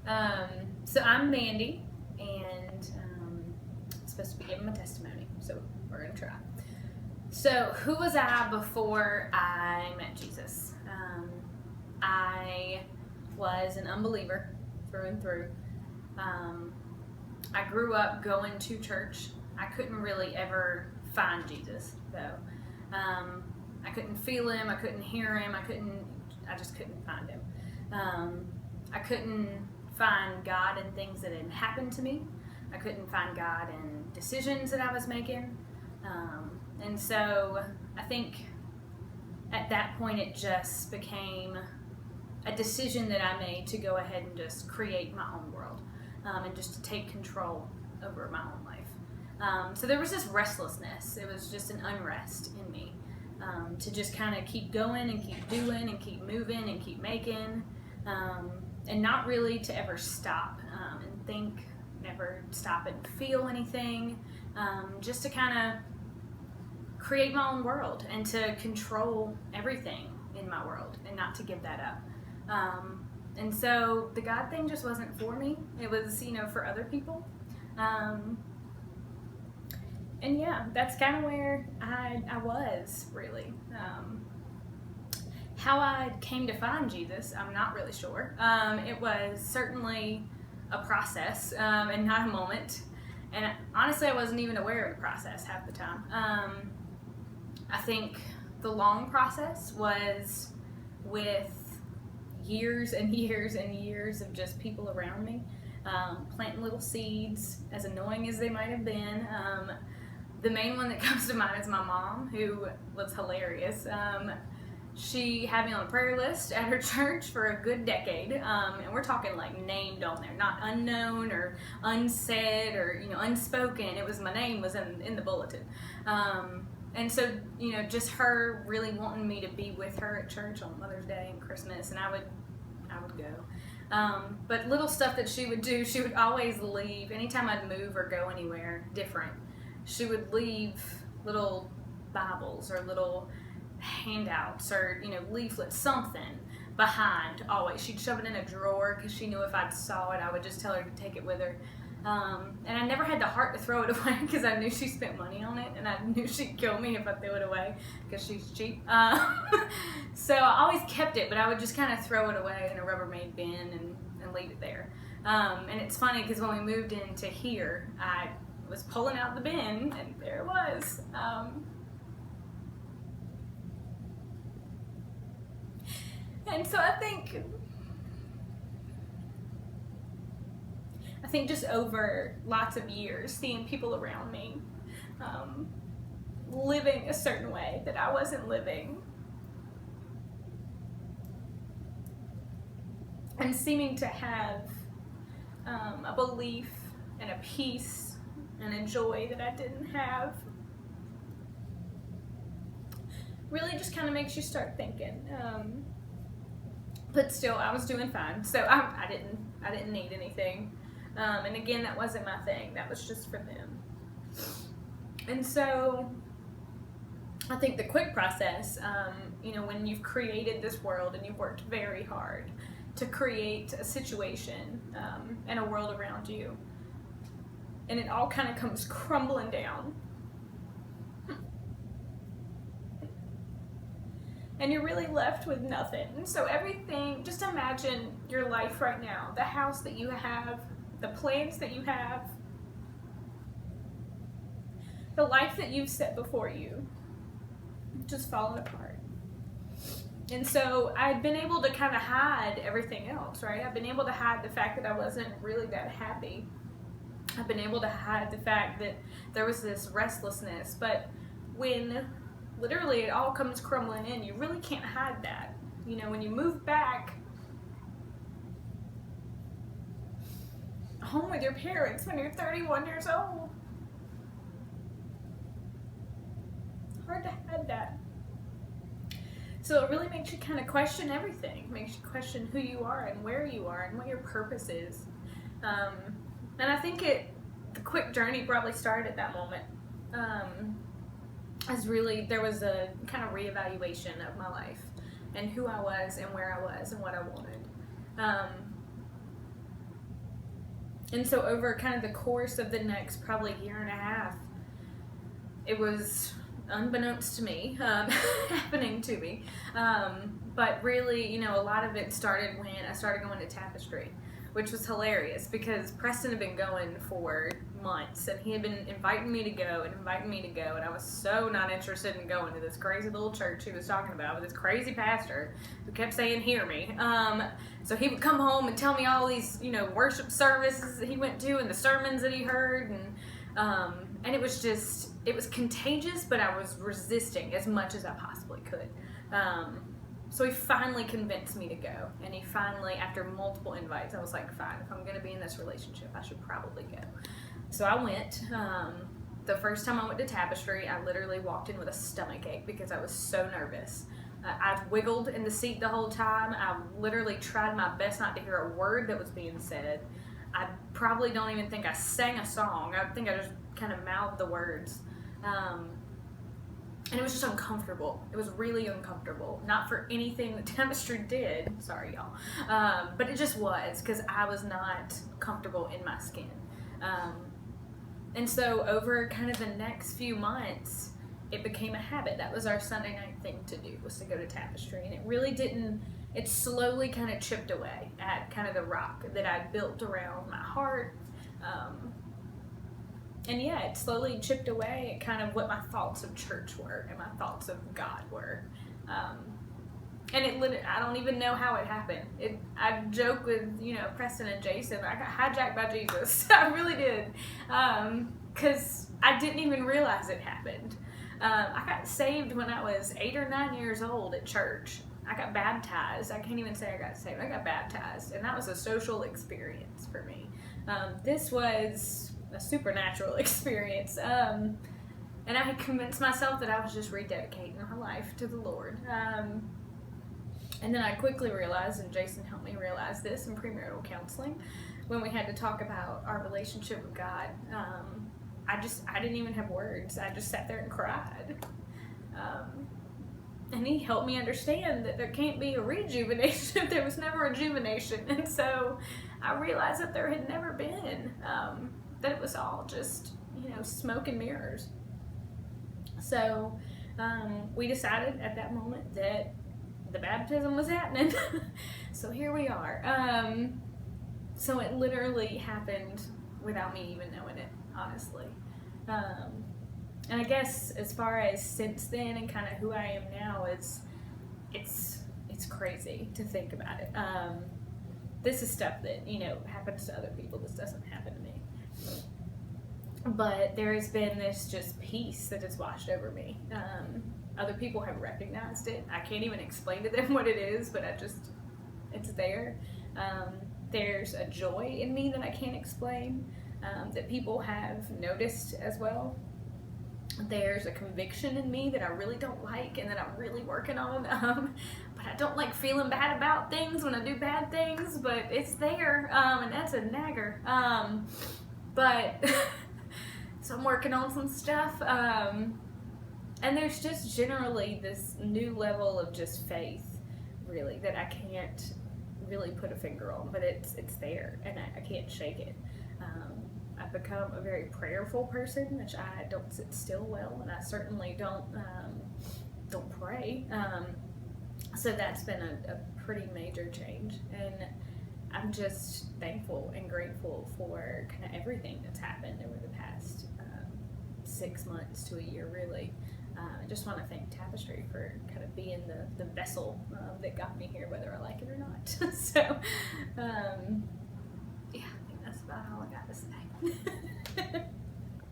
Um, so I'm Mandy, and I'm supposed to be giving my testimony, so we're going to try. So who was I before I met Jesus? I was an unbeliever through and through. I grew up going to church. I couldn't really ever find Jesus, though. I couldn't feel him, I couldn't hear him, I just couldn't find him. I couldn't find God in things that had happened to me. I couldn't find God in decisions that I was making. And so I think at that point it just became a decision that I made to go ahead and just create my own world, and just to take control over my own life. So there was this restlessness. It was just an unrest in me, to just kind of keep going and keep doing and keep moving and keep making, and not really to ever stop and think, never stop and feel anything, just to kind of create my own world and to control everything in my world and not to give that up. And so the God thing just wasn't for me. It was, for other people. And yeah, that's kind of where I was, really. How I came to find Jesus, I'm not really sure. It was certainly a process, and not a moment. And honestly, I wasn't even aware of the process half the time. I think the long process was with years and years and years of just people around me, planting little seeds, as annoying as they might have been. The main one that comes to mind is my mom, who was hilarious. She had me on the prayer list at her church for a good decade, and we're talking like named on there, not unknown or unsaid or unspoken. It was, my name was in the bulletin. And so, just her really wanting me to be with her at church on Mother's Day and Christmas, and I would go. But little stuff that she would do, she would always leave, anytime I'd move or go anywhere different, she would leave little Bibles or little handouts or, leaflets, something behind, always. She'd shove it in a drawer because she knew if I saw it, I would just tell her to take it with her. And I never had the heart to throw it away because I knew she spent money on it, and I knew she'd kill me if I threw it away because she's cheap. So I always kept it, but I would just kind of throw it away in a Rubbermaid bin and leave it there. And it's funny because when we moved into here, I was pulling out the bin, and there it was. And so I think just over lots of years, seeing people around me living a certain way that I wasn't living, and seeming to have a belief and a peace and a joy that I didn't have, really just kind of makes you start thinking. But still, I was doing fine, so I didn't need anything. And again, that wasn't my thing. That was just for them. And so I think the quick process, when you've created this world and you've worked very hard to create a situation and a world around you, and it all kind of comes crumbling down, and you're really left with nothing. And so everything, just imagine your life right now, the house that you have, the plans that you have, the life that you've set before you, just falling apart. And so I'd been able to kind of hide everything else, right? I've been able to hide the fact that I wasn't really that happy. I've been able to hide the fact that there was this restlessness. But when literally it all comes crumbling in, you really can't hide that. When you move back home with your parents when you're 31 years old, it's hard to hide that. So it really makes you kind of question everything. It makes you question who you are and where you are and what your purpose is. And I think the quick journey probably started at that moment. There was a kind of reevaluation of my life and who I was and where I was and what I wanted. And so over kind of the course of the next probably year and a half, it was unbeknownst to me, happening to me. But really, you know, a lot of it started when I started going to Tapestry, which was hilarious because Preston had been going for months and he had been inviting me to go, and I was so not interested in going to this crazy little church he was talking about with this crazy pastor who kept saying, "Hear me." So he would come home and tell me all these, you know, worship services that he went to and the sermons that he heard, and it was contagious, but I was resisting as much as I possibly could. So he finally convinced me to go, and he finally, after multiple invites, I was like, fine, if I'm going to be in this relationship, I should probably go. So I went. The first time I went to Tapestry, I literally walked in with a stomach ache because I was so nervous. I wiggled in the seat the whole time. I literally tried my best not to hear a word that was being said. I probably don't even think I sang a song. I think I just kind of mouthed the words. And it was just uncomfortable. It was really uncomfortable. Not for anything that Tapestry did. Sorry, y'all. But it just was, because I was not comfortable in my skin. And so over kind of the next few months, it became a habit. That was our Sunday night thing to do, was to go to Tapestry. And it really didn't, it slowly kind of chipped away at kind of the rock that I built around my heart. And yeah, it slowly chipped away at kind of what my thoughts of church were and my thoughts of God were. And I don't even know how it happened. I joke with, you know, Preston and Jason, I got hijacked by Jesus. I really did. Because I didn't even realize it happened. I got saved when I was 8 or 9 years old at church. I got baptized. I can't even say I got saved. I got baptized. And that was a social experience for me. This was a supernatural experience. And I had convinced myself that I was just rededicating my life to the Lord. And then I quickly realized, and Jason helped me realize this in premarital counseling, when we had to talk about our relationship with God, I didn't even have words. I just sat there and cried. And he helped me understand that there can't be a rejuvenation if there was never a rejuvenation. And so I realized that there had never been, that it was all just, you know, smoke and mirrors. So we decided at that moment that the baptism was happening. So here we are. So it literally happened without me even knowing it, honestly. And I guess as far as since then and kind of who I am now, it's crazy to think about it. This is stuff that, you know, happens to other people. This doesn't happen to me. But there has been this just peace that has washed over me. Other people have recognized it. I can't even explain to them what it is, but it's there. There's a joy in me that I can't explain, that people have noticed as well. There's a conviction in me that I really don't like and that I'm really working on. But I don't like feeling bad about things when I do bad things, but it's there, and that's a nagger. But so I'm working on some stuff. And there's just generally this new level of just faith, really, that I can't really put a finger on, but it's there, and I can't shake it. I've become a very prayerful person, which I don't sit still well, and I certainly don't pray. So that's been a pretty major change, and I'm just thankful and grateful for kind of everything that's happened over the past 6 months to a year, really. I just want to thank Tapestry for kind of being the vessel that got me here, whether I like it or not. So,